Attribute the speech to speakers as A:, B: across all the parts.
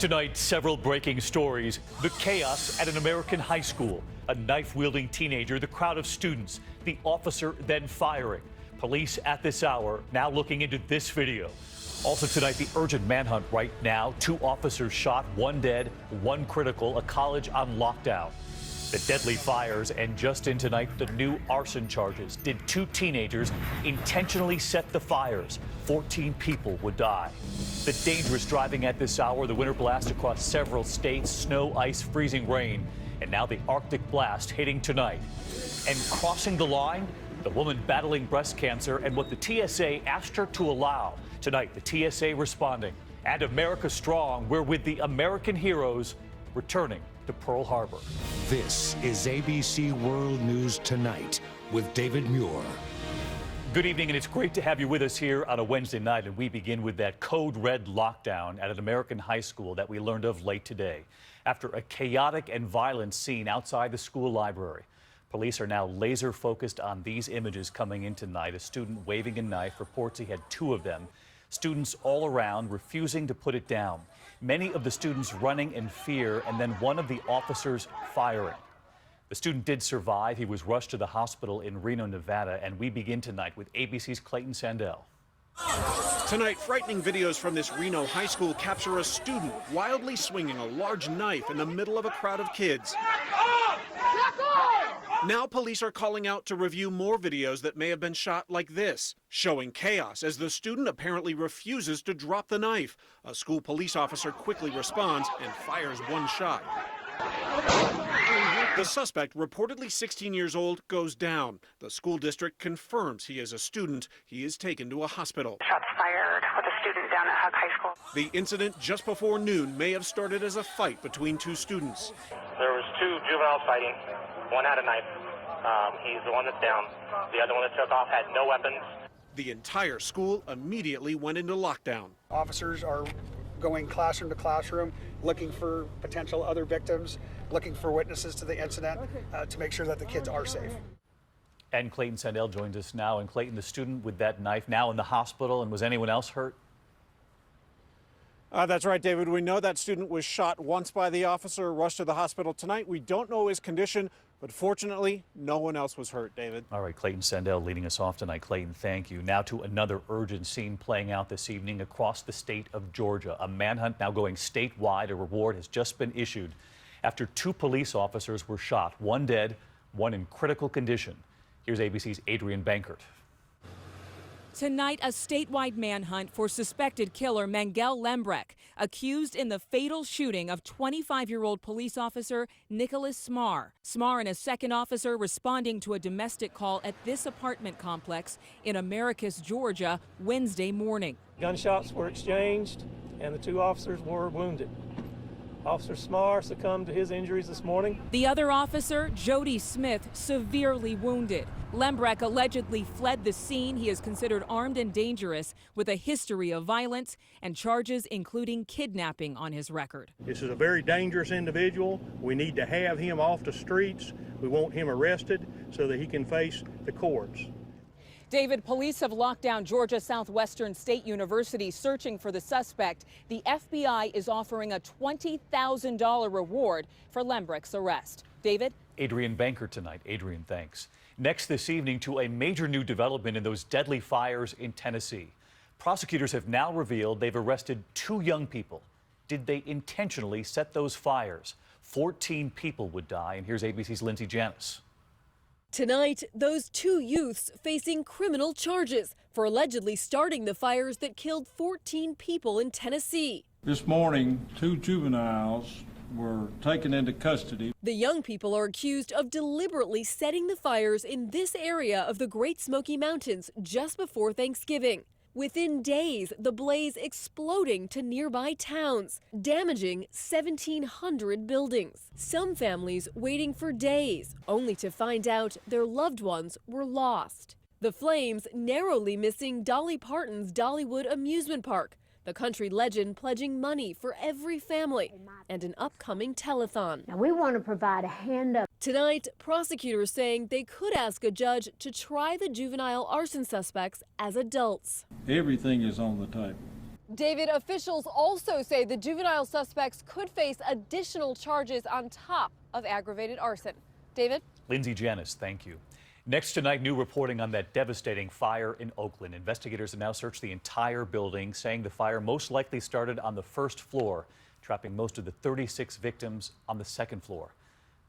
A: Tonight, several breaking stories. The chaos at an American high school. A knife-wielding teenager, the crowd of students, the officer then firing. Police at this hour now looking into this video. Also tonight, the urgent manhunt right now. 2 officers shot, 1 dead, 1 critical, a college on lockdown. The deadly fires, and just in tonight, the new arson charges. Did 2 teenagers intentionally set the fires? 14 people would die. The dangerous driving at this hour, the winter blast across several states, snow, ice, freezing rain, and now the Arctic blast hitting tonight. And crossing the line, the woman battling breast cancer and what the TSA asked her to allow. Tonight, the TSA responding. And America Strong, we're with the American heroes returning to Pearl Harbor.
B: This is ABC World News Tonight with David Muir.
A: Good evening, and it's great to have you with us here on a Wednesday night. And we begin with that code red lockdown at an American high school that we learned of late today. After a chaotic and violent scene outside the school library, police are now laser focused on these images coming in tonight. A student waving a knife, reports he had 2 of them. Students all around refusing to put it down. Many of the students running in fear, and then one of the officers firing. The student did survive. He was rushed to the hospital in Reno, Nevada, and we begin tonight with ABC's Clayton Sandell.
C: Tonight, frightening videos from this Reno high school capture a student wildly swinging a large knife in the middle of a crowd of kids. Now police are calling out to review more videos that may have been shot like this, showing chaos as the student apparently refuses to drop the knife. A school police officer quickly responds and fires 1 shot. The suspect, reportedly 16 years old, goes down. The school district confirms he is a student. He is taken to a hospital.
D: Shots fired with a student down at Hug High School.
C: The incident just before noon may have started as a fight between 2 students.
E: There was 2 juveniles fighting. One had a knife. He's the one that's down. The other one that took off had no weapons.
C: The entire school immediately went into lockdown.
F: Officers are going classroom to classroom, looking for potential other victims, looking for witnesses to the incident to make sure that the kids are safe.
A: And Clayton Sandell joins us now. And Clayton, the student with that knife, now in the hospital. And was anyone else hurt?
C: That's right, David. We know that student was shot once by the officer, rushed to the hospital tonight. We don't know his condition, but fortunately, no one else was hurt, David.
A: All right, Clayton Sandell leading us off tonight. Clayton, thank you. Now to another urgent scene playing out this evening across the state of Georgia. A manhunt now going statewide. A reward has just been issued after 2 police officers were shot. 1 dead, 1 in critical condition. Here's ABC's Adrian Bankert.
G: Tonight, a statewide manhunt for suspected killer Wjla Lembrecht, accused in the fatal shooting of 25-year-old police officer Nicholas Smar. Smar and a second officer responding to a domestic call at this apartment complex in Americus, Georgia, Wednesday morning.
H: Gunshots were exchanged and the 2 officers were wounded. Officer Smar succumbed to his injuries this morning.
G: The other officer, Jody Smith, severely wounded. Lembrecht allegedly fled the scene. He is considered armed and dangerous with a history of violence and charges including kidnapping on his record.
H: This is a very dangerous individual. We need to have him off the streets. We want him arrested so that he can face the courts.
G: David, police have locked down Georgia Southwestern State University searching for the suspect. The FBI is offering a $20,000 reward for Lembrecht's arrest. David?
A: Adrian Bankert tonight. Adrian, thanks. Next this evening to a major new development in those deadly fires in Tennessee. Prosecutors have now revealed they've arrested 2 young people. Did they intentionally set those fires? 14 people would die. And here's ABC's Lindsay Janis.
I: Tonight, those 2 youths facing criminal charges for allegedly starting the fires that killed 14 people in Tennessee.
J: This morning, 2 juveniles were taken into custody.
I: The young people are accused of deliberately setting the fires in this area of the Great Smoky Mountains just before Thanksgiving. Within days, the blaze exploding to nearby towns, damaging 1,700 buildings. Some families waiting for days, only to find out their loved ones were lost. The flames narrowly missing Dolly Parton's Dollywood amusement park, the country legend pledging money for every family, and an upcoming telethon.
K: Now we want to provide a hand up.
I: Tonight, prosecutors saying they could ask a judge to try the juvenile arson suspects as adults.
J: Everything is on the table.
I: David, officials also say the juvenile suspects could face additional charges on top of aggravated arson. David?
A: Lindsay Janis, thank you. Next tonight, new reporting on that devastating fire in Oakland. Investigators have now searched the entire building, saying the fire most likely started on the first floor, trapping most of the 36 victims on the second floor.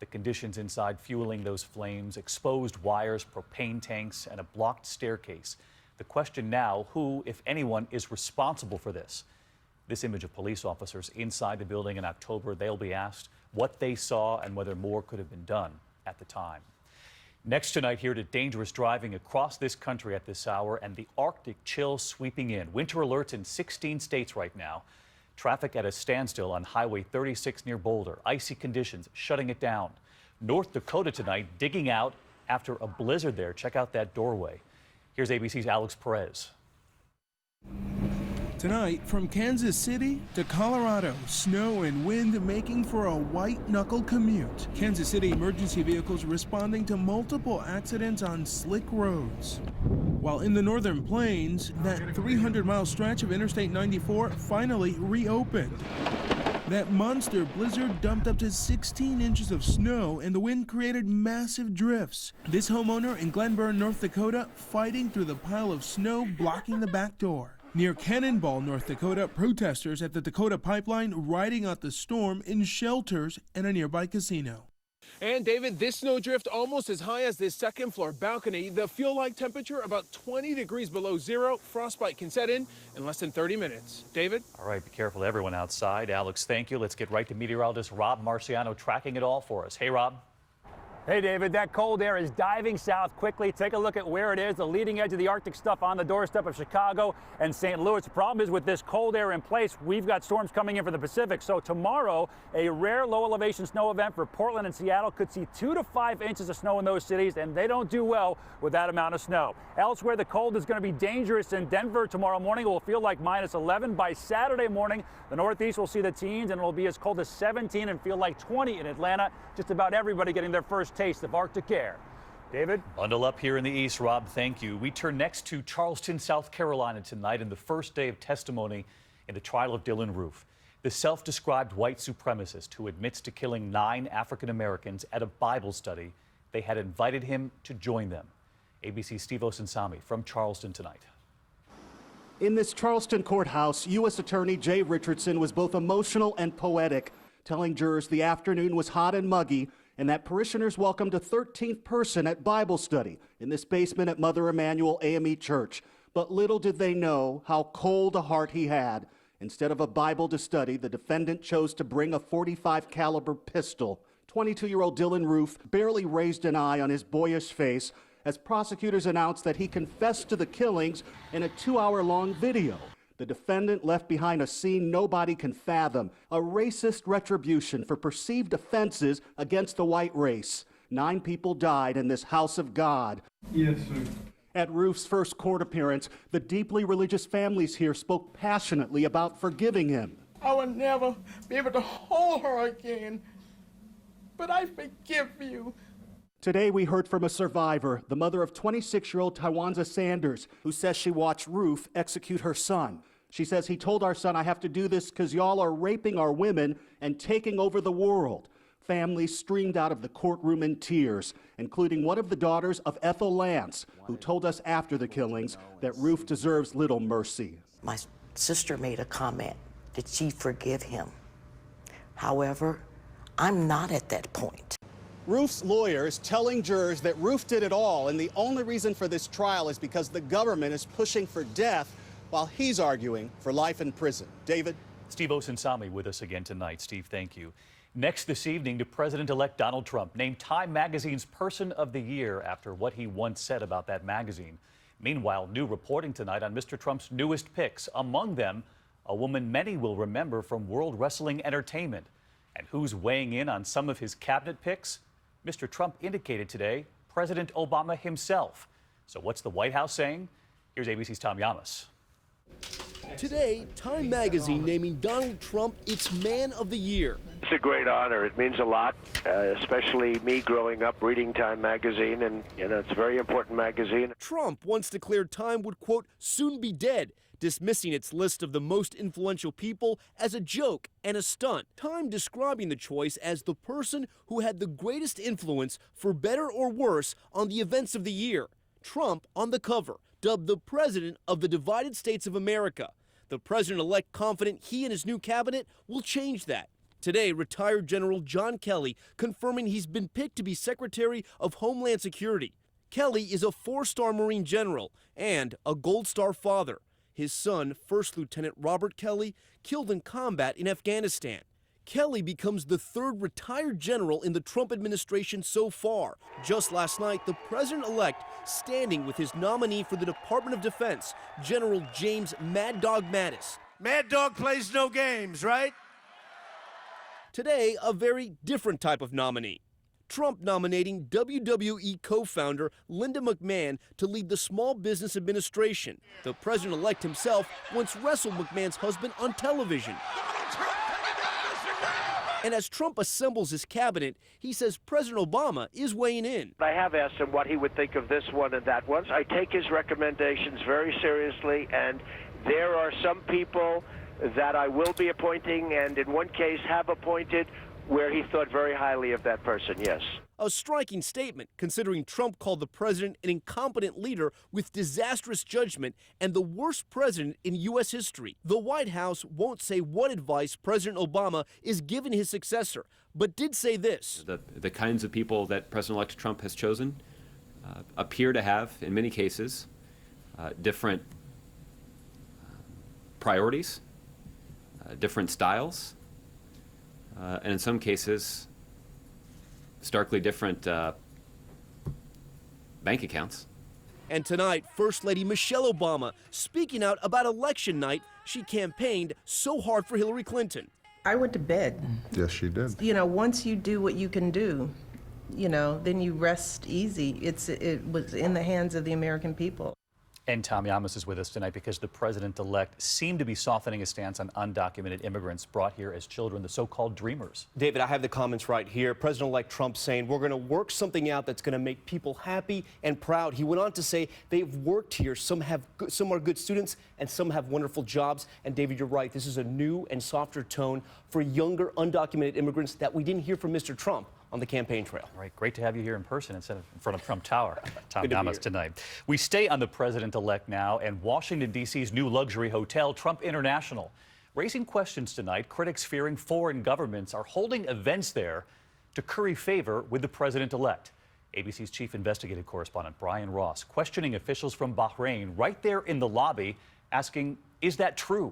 A: The conditions inside fueling those flames, exposed wires, propane tanks, and a blocked staircase. The question now, who, if anyone, is responsible for this? This image of police officers inside the building in October, they'll be asked what they saw and whether more could have been done at the time. Next tonight, here to dangerous driving across this country at this hour and the Arctic chill sweeping in. Winter alerts in 16 states right now. Traffic at a standstill on Highway 36 near Boulder. Icy conditions shutting it down. North Dakota tonight digging out after a blizzard there. Check out that doorway. Here's ABC's Alex Perez.
L: Tonight, from Kansas City to Colorado, snow and wind making for a white-knuckle commute. Kansas City emergency vehicles responding to multiple accidents on slick roads. While in the northern plains, that 300-mile stretch of Interstate 94 finally reopened. That monster blizzard dumped up to 16 inches of snow, and the wind created massive drifts. This homeowner in Glenburn, North Dakota, fighting through the pile of snow blocking the back door. Near Cannonball, North Dakota, protesters at the Dakota Pipeline riding out the storm in shelters and a nearby casino.
M: And David, this snowdrift almost as high as this second floor balcony. The feel-like temperature about 20 degrees below zero. Frostbite can set in less than 30 minutes. David?
A: All right, be careful everyone outside. Alex, thank you. Let's get right to meteorologist Rob Marciano tracking it all for us. Hey, Rob.
N: Hey, David, that cold air is diving south quickly. Take a look at where it is, the leading edge of the Arctic stuff on the doorstep of Chicago and St. Louis. The problem is with this cold air in place, we've got storms coming in for the Pacific. So tomorrow, a rare low elevation snow event for Portland and Seattle could see 2 to 5 inches of snow in those cities, and they don't do well with that amount of snow. Elsewhere, the cold is going to be dangerous in Denver tomorrow morning. It will feel like -11 by Saturday morning. The Northeast will see the teens, and it will be as cold as 17 and feel like 20 in Atlanta. Just about everybody getting their first taste of Arctic air. David?
A: Bundle up here in the East, Rob. Thank you. We turn next to Charleston, South Carolina tonight in the first day of testimony in the trial of Dylan Roof, the self-described white supremacist who admits to killing 9 African Americans at a Bible study. They had invited him to join them. ABC's Steve Osinsami from Charleston tonight.
O: In this Charleston courthouse, U.S. Attorney Jay Richardson was both emotional and poetic, telling jurors the afternoon was hot and muggy and that parishioners welcomed a 13th person at Bible study in this basement at Mother Emanuel AME Church. But little did they know how cold a heart he had. Instead of a Bible to study, the defendant chose to bring a .45 caliber pistol. 22-year-old Dylan Roof barely raised an eye on his boyish face as prosecutors announced that he confessed to the killings in a 2-hour-long video. The defendant left behind a scene nobody can fathom, a racist retribution for perceived offenses against the white race. 9 people died in this house of God.
P: Yes, sir.
O: At Roof's first court appearance, the deeply religious families here spoke passionately about forgiving him.
P: I will never be able to hold her again, but I forgive you.
O: Today we heard from a survivor, the mother of 26-year-old Tywanza Sanders, who says she watched Roof execute her son. She says, he told our son, I have to do this because y'all are raping our women and taking over the world. Families streamed out of the courtroom in tears, including one of the daughters of Ethel Lance, who told us after the killings that Roof deserves little mercy.
Q: My sister made a comment. Did she forgive him? However, I'm not at that point.
O: Roof's lawyer is telling jurors that Roof did it all, and the only reason for this trial is because the government is pushing for death while he's arguing for life in prison. David?
A: Steve Osinsami with us again tonight. Steve, thank you. Next this evening, to President-elect Donald Trump, named Time Magazine's Person of the Year after what he once said about that magazine. Meanwhile, new reporting tonight on Mr. Trump's newest picks. Among them, a woman many will remember from World Wrestling Entertainment. And who's weighing in on some of his cabinet picks? Mr. Trump indicated today President Obama himself. So what's the White House saying? Here's ABC's Tom Yamas.
R: Today, Time Magazine naming Donald Trump its Man of the Year.
S: It's a great honor. It means a lot, especially me growing up reading Time Magazine, and it's a very important magazine.
R: Trump once declared Time would, quote, soon be dead, dismissing its list of the most influential people as a joke and a stunt. Time describing the choice as the person who had the greatest influence, for better or worse, on the events of the year. Trump on the cover, dubbed the President of the Divided States of America. The President-elect confident he and his new cabinet will change that. Today, retired General John Kelly confirming he's been picked to be Secretary of Homeland Security. Kelly is a 4-star Marine general and a Gold Star father. His son, First Lieutenant Robert Kelly, killed in combat in Afghanistan. Kelly becomes the 3rd retired general in the Trump administration so far. Just last night, the president-elect standing with his nominee for the Department of Defense, General James Mad Dog Mattis.
T: Mad Dog plays no games, right?
R: Today, a very different type of nominee. Trump nominating WWE co-founder Linda McMahon to lead the Small Business Administration. The president-elect himself once wrestled McMahon's husband on television. And as Trump assembles his cabinet, he says President Obama is weighing in.
S: I have asked him what he would think of this one and that one. I take his recommendations very seriously, and there are some people that I will be appointing, and in one case have appointed, where he thought very highly of that person, yes.
R: A striking statement, considering Trump called the president an incompetent leader with disastrous judgment and the worst president in U.S. history. The White House won't say what advice President Obama is giving his successor, but did say this.
U: The kinds of people that President-elect Trump has chosen appear to have, in many cases, different priorities, different styles, and in some cases, starkly different bank accounts.
R: And tonight, First Lady Michelle Obama speaking out about election night. She campaigned so hard for Hillary Clinton.
V: I went to bed.
W: Yes, she did.
V: You know, once you do what you can do, you know, then you rest easy. It was in the hands of the American people.
A: And Tom Yamas is with us tonight because the president-elect seemed to be softening his stance on undocumented immigrants brought here as children, the so-called dreamers.
R: David, I have the comments right here. President-elect Trump saying, we're going to work something out that's going to make people happy and proud. He went on to say they've worked here. Some are good students and some have wonderful jobs. And David, you're right. This is a new and softer tone for younger undocumented immigrants that we didn't hear from Mr. Trump on the campaign trail.
A: All right, great to have you here in person instead of in front of Trump Tower. Tom Yamas tonight. We stay on the president-elect now and Washington, D.C.'s new luxury hotel, Trump International. Raising questions tonight, critics fearing foreign governments are holding events there to curry favor with the president-elect. ABC's chief investigative correspondent Brian Ross questioning officials from Bahrain right there in the lobby, asking, is that true?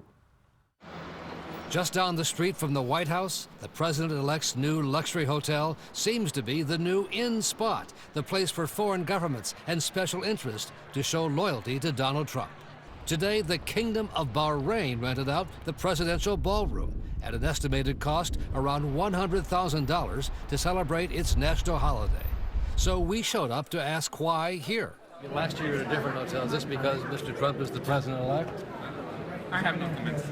X: Just down the street from the White House, the president-elect's new luxury hotel seems to be the new in spot, the place for foreign governments and special interests to show loyalty to Donald Trump. Today, the Kingdom of Bahrain rented out the presidential ballroom at an estimated cost around $100,000 to celebrate its national holiday. So we showed up to ask why here.
Y: Last year at a different hotel. Is this because Mr. Trump is the president-elect? I have no comments.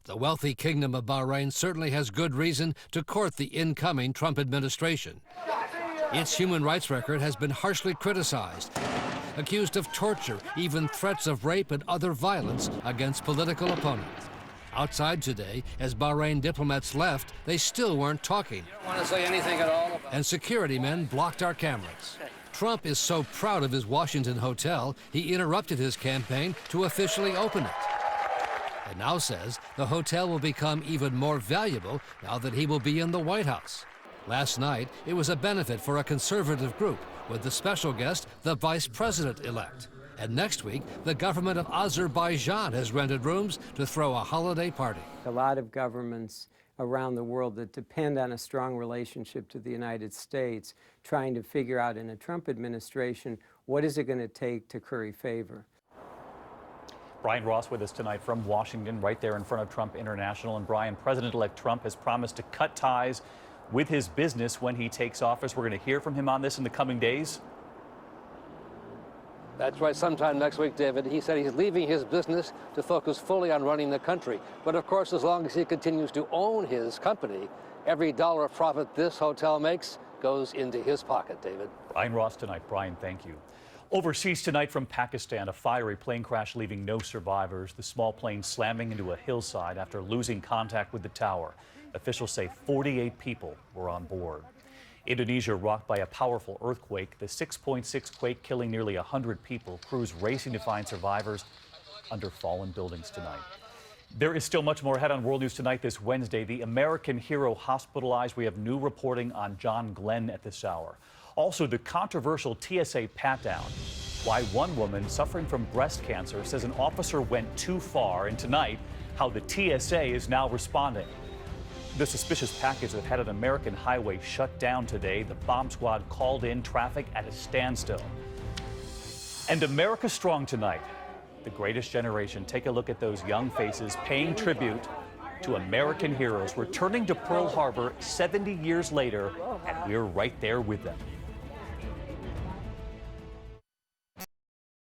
X: The wealthy Kingdom of Bahrain certainly has good reason to court the incoming Trump administration. Its human rights record has been harshly criticized, accused of torture, even threats of rape and other violence against political opponents. Outside today, as Bahrain diplomats left, they still weren't talking.
Y: You don't want to say anything at all about
X: and security men blocked our cameras. Trump is so proud of his Washington hotel, he interrupted his campaign to officially open it. And now says the hotel will become even more valuable now that he will be in the White House. Last night, it was a benefit for a conservative group, with the special guest, the vice president-elect. And next week, the government of Azerbaijan has rented rooms to throw a holiday party.
Z: A lot of governments around the world that depend on a strong relationship to the United States, trying to figure out in a Trump administration, what is it going to take to curry favor?
A: Brian Ross with us tonight from Washington, right there in front of Trump International. And Brian, President-elect Trump has promised to cut ties with his business when he takes office. We're going to hear from him on this in the coming days.
Y: That's right, sometime next week, David. He said he's leaving his business to focus fully on running the country. But of course, as long as he continues to own his company, every dollar of profit this hotel makes goes into his pocket, David.
A: Brian Ross tonight. Brian, thank you. Overseas tonight from Pakistan, a fiery plane crash leaving no survivors. The small plane slamming into a hillside after losing contact with the tower. Officials say 48 people were on board. Indonesia rocked by a powerful earthquake. The 6.6 quake killing nearly 100 people. Crews racing to find survivors under fallen buildings tonight. There is still much more ahead on World News Tonight this Wednesday. The American hero hospitalized. We have new reporting on John Glenn at this hour. Also, the controversial TSA pat-down. Why one woman suffering from breast cancer says an officer went too far. And tonight, how the TSA is now responding. The suspicious package that had an American highway shut down today. The bomb squad called in traffic at a standstill. And America Strong tonight. The greatest generation. Take a look at those young faces paying tribute to American heroes returning to Pearl Harbor 70 years later, and we're right there with them.